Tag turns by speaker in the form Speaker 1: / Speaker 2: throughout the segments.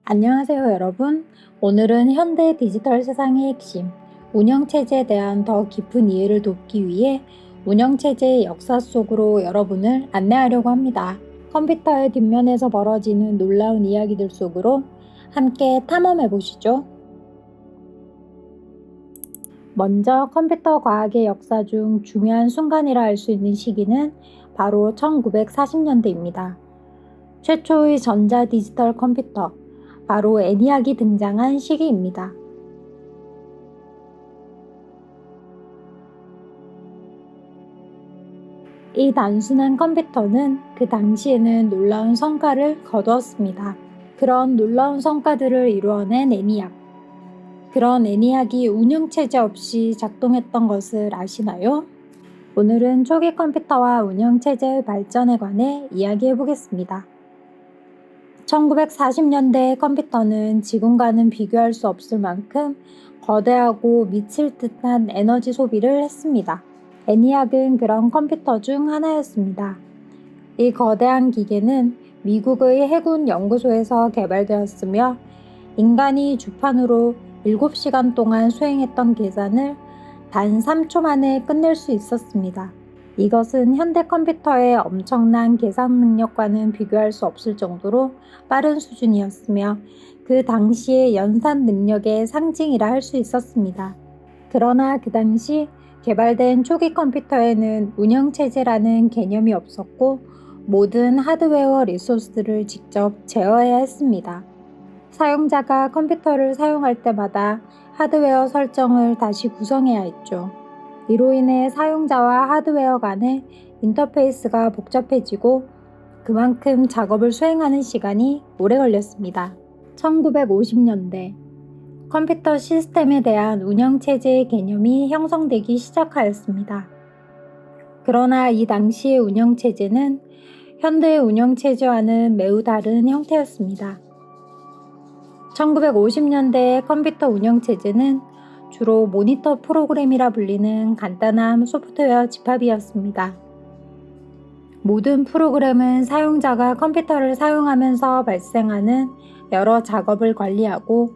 Speaker 1: 안녕하세요, 여러분. 오늘은 현대 디지털 세상의 핵심, 운영체제에 대한 더 깊은 이해를 돕기 위해 운영체제의 역사 속으로 여러분을 안내하려고 합니다. 컴퓨터의 뒷면에서 벌어지는 놀라운 이야기들 속으로 함께 탐험해 보시죠. 먼저 컴퓨터 과학의 역사 중 중요한 순간이라 할 수 있는 시기는 바로 1940년대입니다. 최초의 전자 디지털 컴퓨터, 바로 ENIAC이 등장한 시기입니다. 이 단순한 컴퓨터는 그 당시에는 놀라운 성과를 거두었습니다. 그런 놀라운 성과들을 이루어낸 ENIAC. 그런 ENIAC이 운영체제 없이 작동했던 것을 아시나요? 오늘은 초기 컴퓨터와 운영체제의 발전에 관해 이야기해 보겠습니다. 1940년대의 컴퓨터는 지금과는 비교할 수 없을 만큼 거대하고 미칠 듯한 에너지 소비를 했습니다. ENIAC은 그런 컴퓨터 중 하나였습니다. 이 거대한 기계는 미국의 해군 연구소에서 개발되었으며 인간이 주판으로 7시간 동안 수행했던 계산을 단 3초 만에 끝낼 수 있었습니다. 이것은 현대 컴퓨터의 엄청난 계산 능력과는 비교할 수 없을 정도로 빠른 수준이었으며 그 당시의 연산 능력의 상징이라 할 수 있었습니다. 그러나 그 당시 개발된 초기 컴퓨터에는 운영체제라는 개념이 없었고 모든 하드웨어 리소스를 직접 제어해야 했습니다. 사용자가 컴퓨터를 사용할 때마다 하드웨어 설정을 다시 구성해야 했죠. 이로 인해 사용자와 하드웨어 간의 인터페이스가 복잡해지고 그만큼 작업을 수행하는 시간이 오래 걸렸습니다. 1950년대 컴퓨터 시스템에 대한 운영체제의 개념이 형성되기 시작하였습니다. 그러나 이 당시의 운영체제는 현대의 운영체제와는 매우 다른 형태였습니다. 1950년대의 컴퓨터 운영체제는 주로 모니터 프로그램이라 불리는 간단한 소프트웨어 집합이었습니다. 모든 프로그램은 사용자가 컴퓨터를 사용하면서 발생하는 여러 작업을 관리하고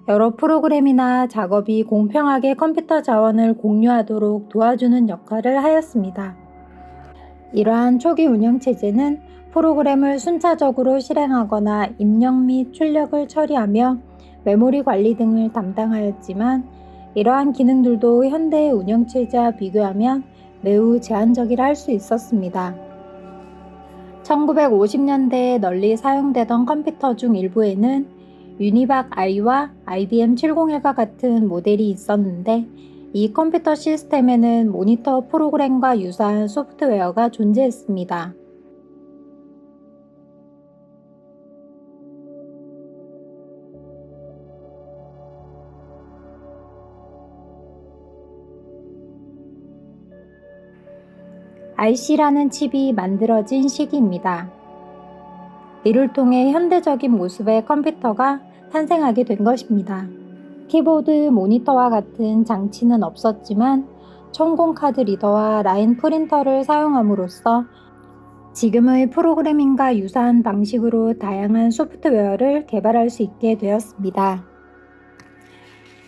Speaker 1: 여러 프로그램이나 작업이 공평하게 컴퓨터 자원을 공유하도록 도와주는 역할을 하였습니다. 이러한 초기 운영체제는 프로그램을 순차적으로 실행하거나 입력 및 출력을 처리하며 메모리 관리 등을 담당하였지만 이러한 기능들도 현대의 운영체제와 비교하면 매우 제한적이라 할 수 있었습니다. 1950년대에 널리 사용되던 컴퓨터 중 일부에는 유니박 I와 IBM 701과 같은 모델이 있었는데 이 컴퓨터 시스템에는 모니터 프로그램과 유사한 소프트웨어가 존재했습니다. IC라는 칩이 만들어진 시기입니다. 이를 통해 현대적인 모습의 컴퓨터가 탄생하게 된 것입니다. 키보드, 모니터와 같은 장치는 없었지만 천공 카드 리더와 라인 프린터를 사용함으로써 지금의 프로그래밍과 유사한 방식으로 다양한 소프트웨어를 개발할 수 있게 되었습니다.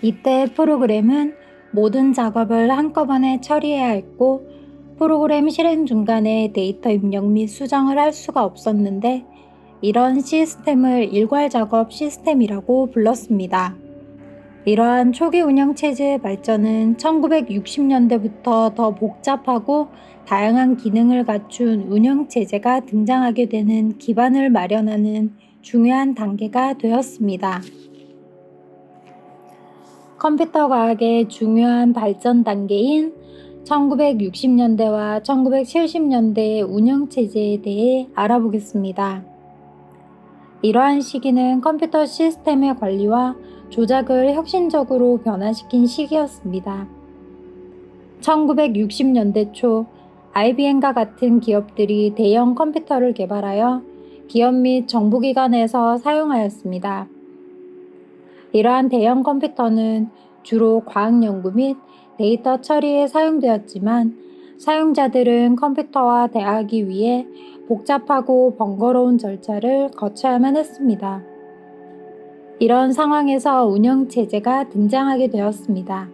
Speaker 1: 이때 프로그램은 모든 작업을 한꺼번에 처리해야 했고 프로그램 실행 중간에 데이터 입력 및 수정을 할 수가 없었는데 이런 시스템을 일괄 작업 시스템이라고 불렀습니다. 이러한 초기 운영체제의 발전은 1960년대부터 더 복잡하고 다양한 기능을 갖춘 운영체제가 등장하게 되는 기반을 마련하는 중요한 단계가 되었습니다. 컴퓨터 과학의 중요한 발전 단계인 1960년대와 1970년대의 운영체제에 대해 알아보겠습니다. 이러한 시기는 컴퓨터 시스템의 관리와 조작을 혁신적으로 변화시킨 시기였습니다. 1960년대 초 IBM과 같은 기업들이 대형 컴퓨터를 개발하여 기업 및 정부기관에서 사용하였습니다. 이러한 대형 컴퓨터는 주로 과학 연구 및 데이터 처리에 사용되었지만 사용자들은 컴퓨터와 대화하기 위해 복잡하고 번거로운 절차를 거쳐야만 했습니다. 이런 상황에서 운영체제가 등장하게 되었습니다.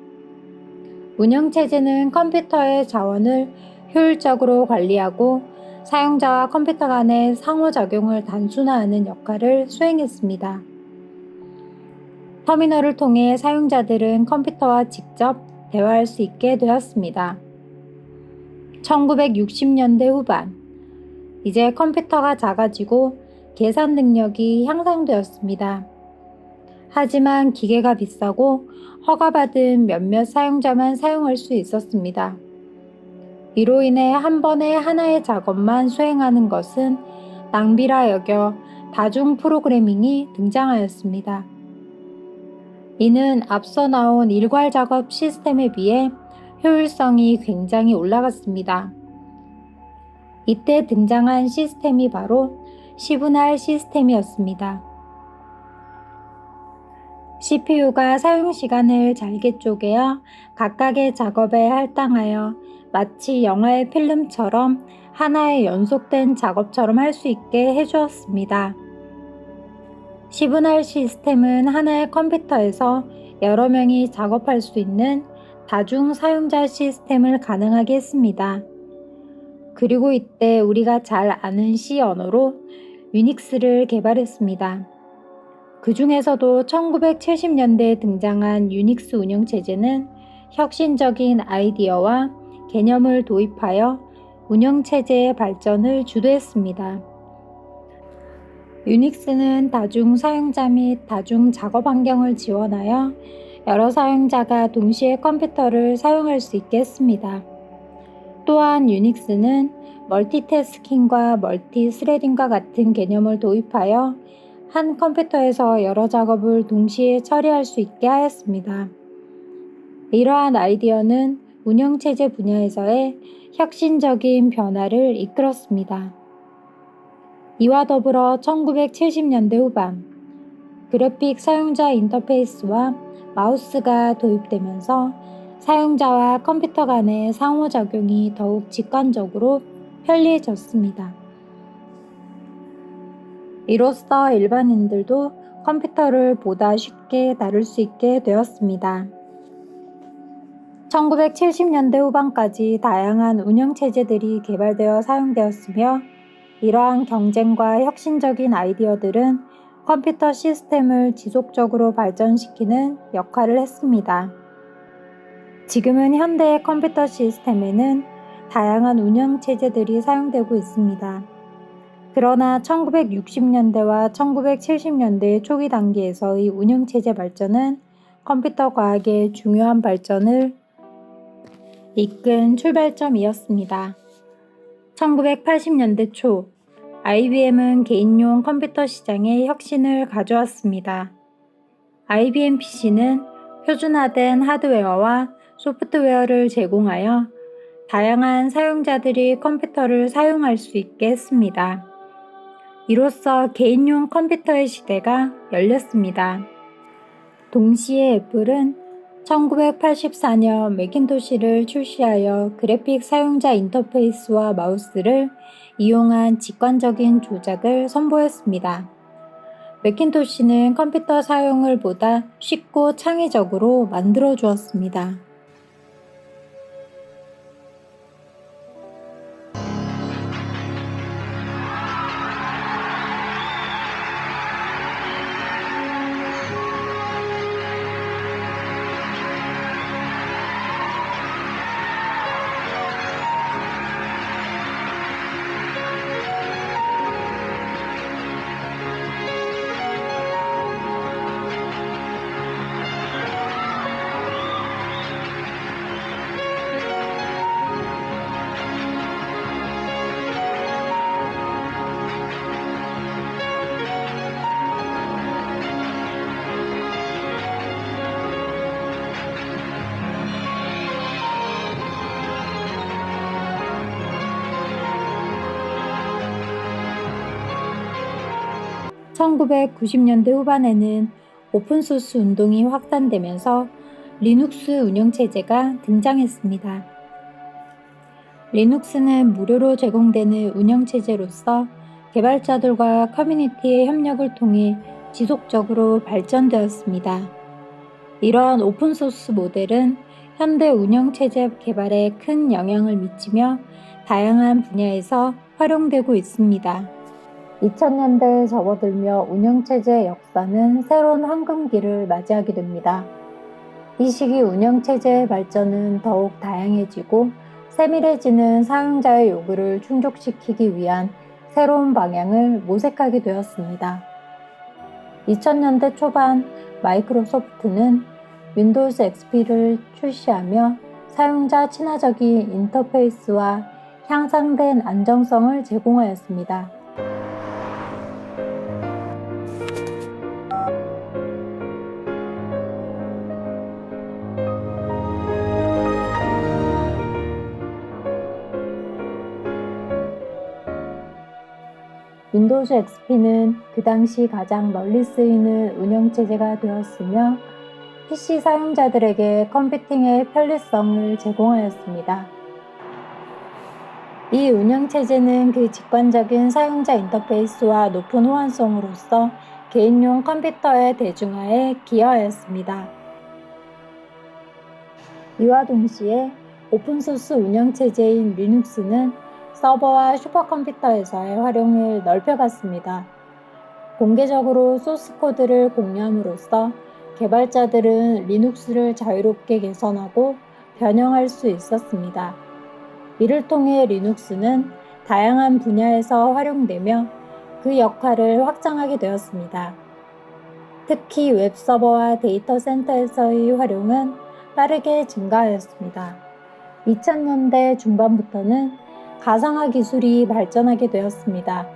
Speaker 1: 운영체제는 컴퓨터의 자원을 효율적으로 관리하고 사용자와 컴퓨터 간의 상호작용을 단순화하는 역할을 수행했습니다. 터미널을 통해 사용자들은 컴퓨터와 직접 대화할 수 있게 되었습니다. 1960년대 후반, 이제 컴퓨터가 작아지고 계산 능력이 향상되었습니다. 하지만 기계가 비싸고 허가받은 몇몇 사용자만 사용할 수 있었습니다. 이로 인해 한 번에 하나의 작업만 수행하는 것은 낭비라 여겨 다중 프로그래밍이 등장하였습니다. 이는 앞서 나온 일괄 작업 시스템에 비해 효율성이 굉장히 올라갔습니다. 이때 등장한 시스템이 바로 시분할 시스템이었습니다. CPU가 사용 시간을 잘게 쪼개어 각각의 작업에 할당하여 마치 영화의 필름처럼 하나의 연속된 작업처럼 할 수 있게 해주었습니다. 시분할 시스템은 하나의 컴퓨터에서 여러 명이 작업할 수 있는 다중 사용자 시스템을 가능하게 했습니다. 그리고 이때 우리가 잘 아는 C 언어로 유닉스를 개발했습니다. 그 중에서도 1970년대에 등장한 유닉스 운영체제는 혁신적인 아이디어와 개념을 도입하여 운영체제의 발전을 주도했습니다. 유닉스는 다중 사용자 및 다중 작업 환경을 지원하여 여러 사용자가 동시에 컴퓨터를 사용할 수 있게 했습니다. 또한 유닉스는 멀티태스킹과 멀티스레딩과 같은 개념을 도입하여 한 컴퓨터에서 여러 작업을 동시에 처리할 수 있게 하였습니다. 이러한 아이디어는 운영체제 분야에서의 혁신적인 변화를 이끌었습니다. 이와 더불어 1970년대 후반, 그래픽 사용자 인터페이스와 마우스가 도입되면서 사용자와 컴퓨터 간의 상호작용이 더욱 직관적으로 편리해졌습니다. 이로써 일반인들도 컴퓨터를 보다 쉽게 다룰 수 있게 되었습니다. 1970년대 후반까지 다양한 운영체제들이 개발되어 사용되었으며 이러한 경쟁과 혁신적인 아이디어들은 컴퓨터 시스템을 지속적으로 발전시키는 역할을 했습니다. 지금은 현대의 컴퓨터 시스템에는 다양한 운영체제들이 사용되고 있습니다. 그러나 1960년대와 1970년대 초기 단계에서의 운영체제 발전은 컴퓨터 과학의 중요한 발전을 이끈 출발점이었습니다. 1980년대 초, IBM은 개인용 컴퓨터 시장에 혁신을 가져왔습니다. IBM PC는 표준화된 하드웨어와 소프트웨어를 제공하여 다양한 사용자들이 컴퓨터를 사용할 수 있게 했습니다. 이로써 개인용 컴퓨터의 시대가 열렸습니다. 동시에 애플은 1984년 매킨토시를 출시하여 그래픽 사용자 인터페이스와 마우스를 이용한 직관적인 조작을 선보였습니다. 매킨토시는 컴퓨터 사용을 보다 쉽고 창의적으로 만들어 주었습니다. (1990년대) 후반에는 오픈소스 운동이 확산되면서 리눅스 운영체제가 등장했습니다. 리눅스는 무료로 제공되는 운영체제로서 개발자들과 커뮤니티의 협력을 통해 지속적으로 발전되었습니다. 이러한 오픈소스 모델은 현대 운영체제 개발에 큰 영향을 미치며 다양한 분야에서 활용되고 있습니다. 2000년대에 접어들며 운영체제의 역사는 새로운 황금기를 맞이하게 됩니다. 이 시기 운영체제의 발전은 더욱 다양해지고 세밀해지는 사용자의 요구를 충족시키기 위한 새로운 방향을 모색하게 되었습니다. 2000년대 초반 마이크로소프트는 윈도우즈 XP를 출시하며 사용자 친화적인 인터페이스와 향상된 안정성을 제공하였습니다. 윈도우즈 XP는 그 당시 가장 널리 쓰이는 운영체제가 되었으며 PC 사용자들에게 컴퓨팅의 편리성을 제공하였습니다. 이 운영체제는 그 직관적인 사용자 인터페이스와 높은 호환성으로서 개인용 컴퓨터의 대중화에 기여하였습니다. 이와 동시에 오픈소스 운영체제인 리눅스는 서버와 슈퍼컴퓨터에서의 활용을 넓혀갔습니다. 공개적으로 소스코드를 공유함으로써 개발자들은 리눅스를 자유롭게 개선하고 변형할 수 있었습니다. 이를 통해 리눅스는 다양한 분야에서 활용되며 그 역할을 확장하게 되었습니다. 특히 웹서버와 데이터 센터에서의 활용은 빠르게 증가하였습니다. 2000년대 중반부터는 가상화 기술이 발전하게 되었습니다.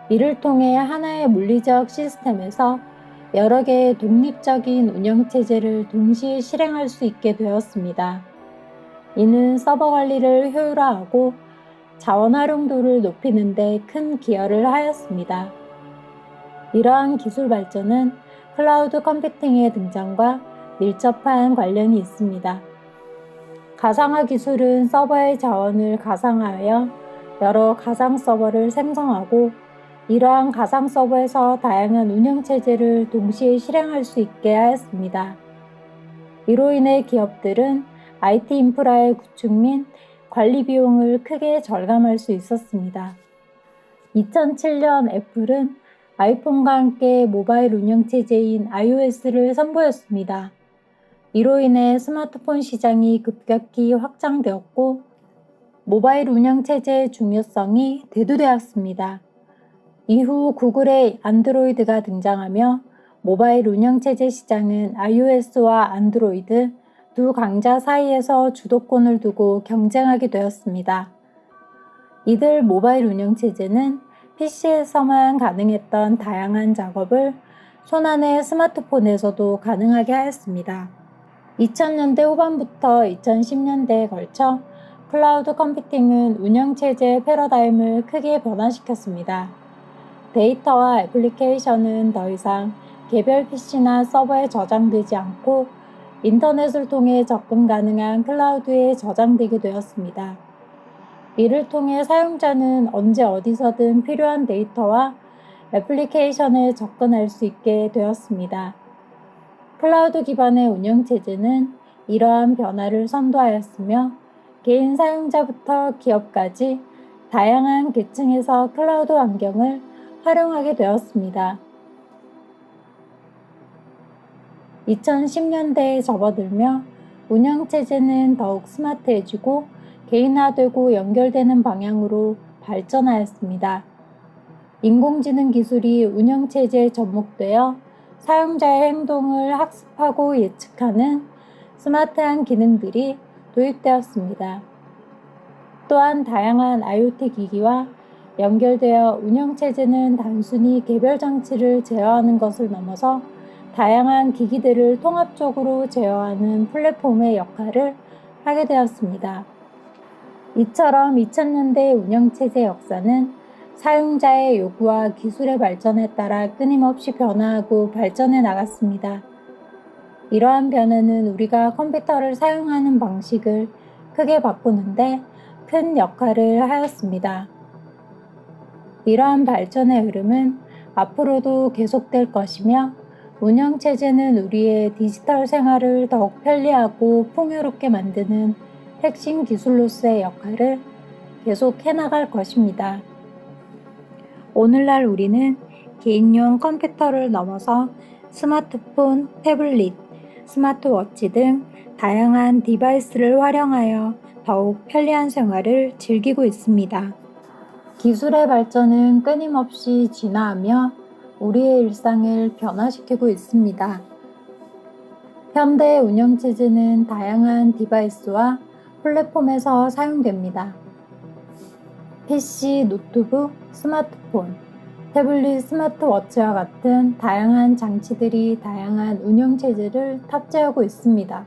Speaker 1: 이를 통해 하나의 물리적 시스템에서 여러 개의 독립적인 운영체제를 동시에 실행할 수 있게 되었습니다. 이는 서버 관리를 효율화하고 자원 활용도를 높이는 데 큰 기여를 하였습니다. 이러한 기술 발전은 클라우드 컴퓨팅의 등장과 밀접한 관련이 있습니다. 가상화 기술은 서버의 자원을 가상화하여 여러 가상 서버를 생성하고 이러한 가상 서버에서 다양한 운영체제를 동시에 실행할 수 있게 하였습니다. 이로 인해 기업들은 IT 인프라의 구축 및 관리 비용을 크게 절감할 수 있었습니다. 2007년 애플은 아이폰과 함께 모바일 운영체제인 iOS를 선보였습니다. 이로 인해 스마트폰 시장이 급격히 확장되었고 모바일 운영체제의 중요성이 대두되었습니다. 이후 구글의 안드로이드가 등장하며 모바일 운영체제 시장은 iOS와 안드로이드 두 강자 사이에서 주도권을 두고 경쟁하게 되었습니다. 이들 모바일 운영체제는 PC에서만 가능했던 다양한 작업을 손안의 스마트폰에서도 가능하게 하였습니다. 2000년대 후반부터 2010년대에 걸쳐 클라우드 컴퓨팅은 운영체제 패러다임을 크게 변화시켰습니다. 데이터와 애플리케이션은 더 이상 개별 PC나 서버에 저장되지 않고 인터넷을 통해 접근 가능한 클라우드에 저장되게 되었습니다. 이를 통해 사용자는 언제 어디서든 필요한 데이터와 애플리케이션에 접근할 수 있게 되었습니다. 클라우드 기반의 운영체제는 이러한 변화를 선도하였으며 개인 사용자부터 기업까지 다양한 계층에서 클라우드 환경을 활용하게 되었습니다. 2010년대에 접어들며 운영체제는 더욱 스마트해지고 개인화되고 연결되는 방향으로 발전하였습니다. 인공지능 기술이 운영체제에 접목되어 사용자의 행동을 학습하고 예측하는 스마트한 기능들이 도입되었습니다. 또한 다양한 IoT 기기와 연결되어 운영체제는 단순히 개별 장치를 제어하는 것을 넘어서 다양한 기기들을 통합적으로 제어하는 플랫폼의 역할을 하게 되었습니다. 이처럼 2000년대 운영체제 역사는 사용자의 요구와 기술의 발전에 따라 끊임없이 변화하고 발전해 나갔습니다. 이러한 변화는 우리가 컴퓨터를 사용하는 방식을 크게 바꾸는데 큰 역할을 하였습니다. 이러한 발전의 흐름은 앞으로도 계속될 것이며 운영체제는 우리의 디지털 생활을 더욱 편리하고 풍요롭게 만드는 핵심 기술로서의 역할을 계속 해나갈 것입니다. 오늘날 우리는 개인용 컴퓨터를 넘어서 스마트폰, 태블릿, 스마트워치 등 다양한 디바이스를 활용하여 더욱 편리한 생활을 즐기고 있습니다. 기술의 발전은 끊임없이 진화하며 우리의 일상을 변화시키고 있습니다. 현대 운영체제는 다양한 디바이스와 플랫폼에서 사용됩니다. PC, 노트북, 스마트폰, 태블릿, 스마트워치와 같은 다양한 장치들이 다양한 운영체제를 탑재하고 있습니다.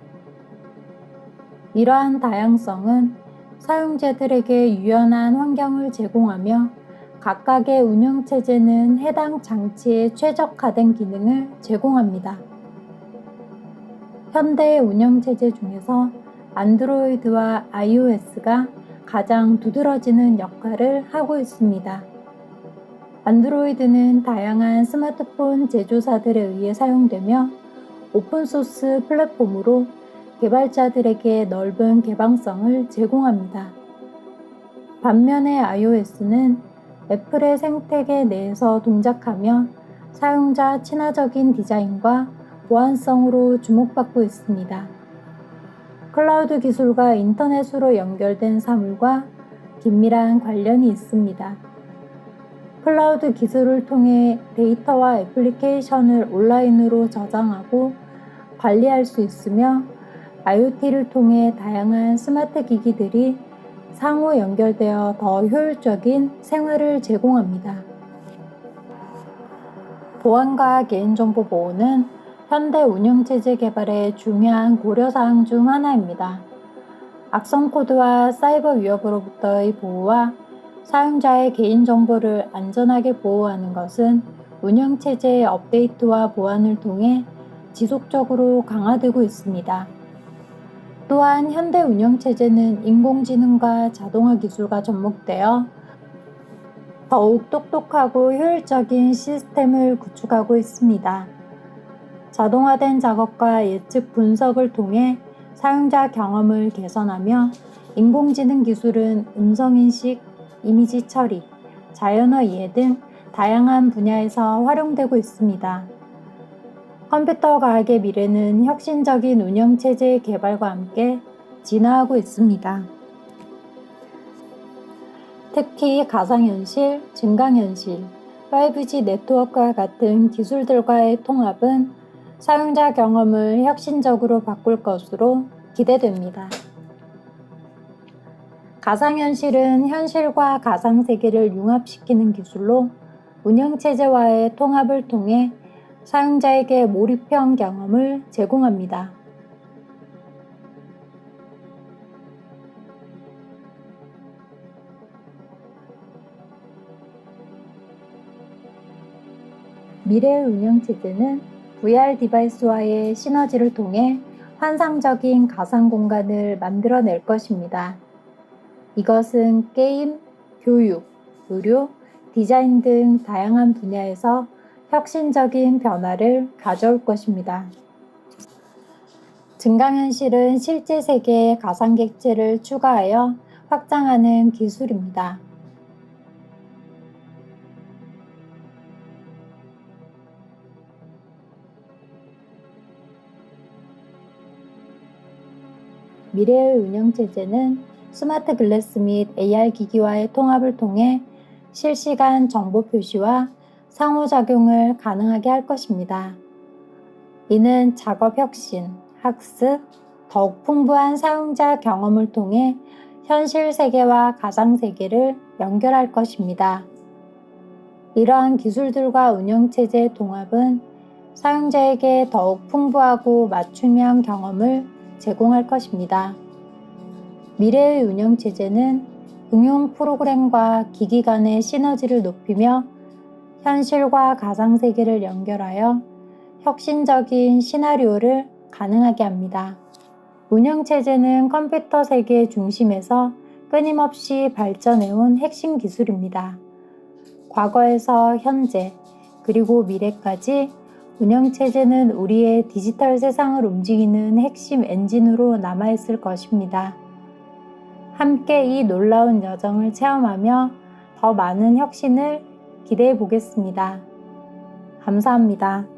Speaker 1: 이러한 다양성은 사용자들에게 유연한 환경을 제공하며 각각의 운영체제는 해당 장치에 최적화된 기능을 제공합니다. 현대의 운영체제 중에서 안드로이드와 iOS가 가장 두드러지는 역할을 하고 있습니다. 안드로이드는 다양한 스마트폰 제조사들에 의해 사용되며 오픈소스 플랫폼으로 개발자들에게 넓은 개방성을 제공합니다. 반면에 iOS는 애플의 생태계 내에서 동작하며 사용자 친화적인 디자인과 보안성으로 주목받고 있습니다. 클라우드 기술과 인터넷으로 연결된 사물과 긴밀한 관련이 있습니다. 클라우드 기술을 통해 데이터와 애플리케이션을 온라인으로 저장하고 관리할 수 있으며 IoT를 통해 다양한 스마트 기기들이 상호 연결되어 더 효율적인 생활을 제공합니다. 보안과 개인정보 보호는 현대 운영체제 개발의 중요한 고려사항 중 하나입니다. 악성 코드와 사이버 위협으로부터의 보호와 사용자의 개인정보를 안전하게 보호하는 것은 운영체제의 업데이트와 보완을 통해 지속적으로 강화되고 있습니다. 또한 현대 운영체제는 인공지능과 자동화 기술과 접목되어 더욱 똑똑하고 효율적인 시스템을 구축하고 있습니다. 자동화된 작업과 예측 분석을 통해 사용자 경험을 개선하며 인공지능 기술은 음성인식, 이미지 처리, 자연어 이해 등 다양한 분야에서 활용되고 있습니다. 컴퓨터 과학의 미래는 혁신적인 운영체제 개발과 함께 진화하고 있습니다. 특히 가상현실, 증강현실, 5G 네트워크와 같은 기술들과의 통합은 사용자 경험을 혁신적으로 바꿀 것으로 기대됩니다. 가상현실은 현실과 가상세계를 융합시키는 기술로 운영체제와의 통합을 통해 사용자에게 몰입형 경험을 제공합니다. 미래의 운영체제는 VR 디바이스와의 시너지를 통해 환상적인 가상 공간을 만들어낼 것입니다. 이것은 게임, 교육, 의료, 디자인 등 다양한 분야에서 혁신적인 변화를 가져올 것입니다. 증강현실은 실제 세계에 가상객체를 추가하여 확장하는 기술입니다. 미래의 운영체제는 스마트 글래스 및 AR 기기와의 통합을 통해 실시간 정보 표시와 상호작용을 가능하게 할 것입니다. 이는 작업 혁신, 학습, 더욱 풍부한 사용자 경험을 통해 현실 세계와 가상 세계를 연결할 것입니다. 이러한 기술들과 운영체제의 통합은 사용자에게 더욱 풍부하고 맞춤형 경험을 제공할 것입니다. 미래의 운영체제는 응용 프로그램과 기기 간의 시너지를 높이며 현실과 가상세계를 연결하여 혁신적인 시나리오를 가능하게 합니다. 운영체제는 컴퓨터 세계 중심에서 끊임없이 발전해온 핵심 기술입니다. 과거에서 현재, 그리고 미래까지 운영체제는 우리의 디지털 세상을 움직이는 핵심 엔진으로 남아있을 것입니다. 함께 이 놀라운 여정을 체험하며 더 많은 혁신을 기대해 보겠습니다. 감사합니다.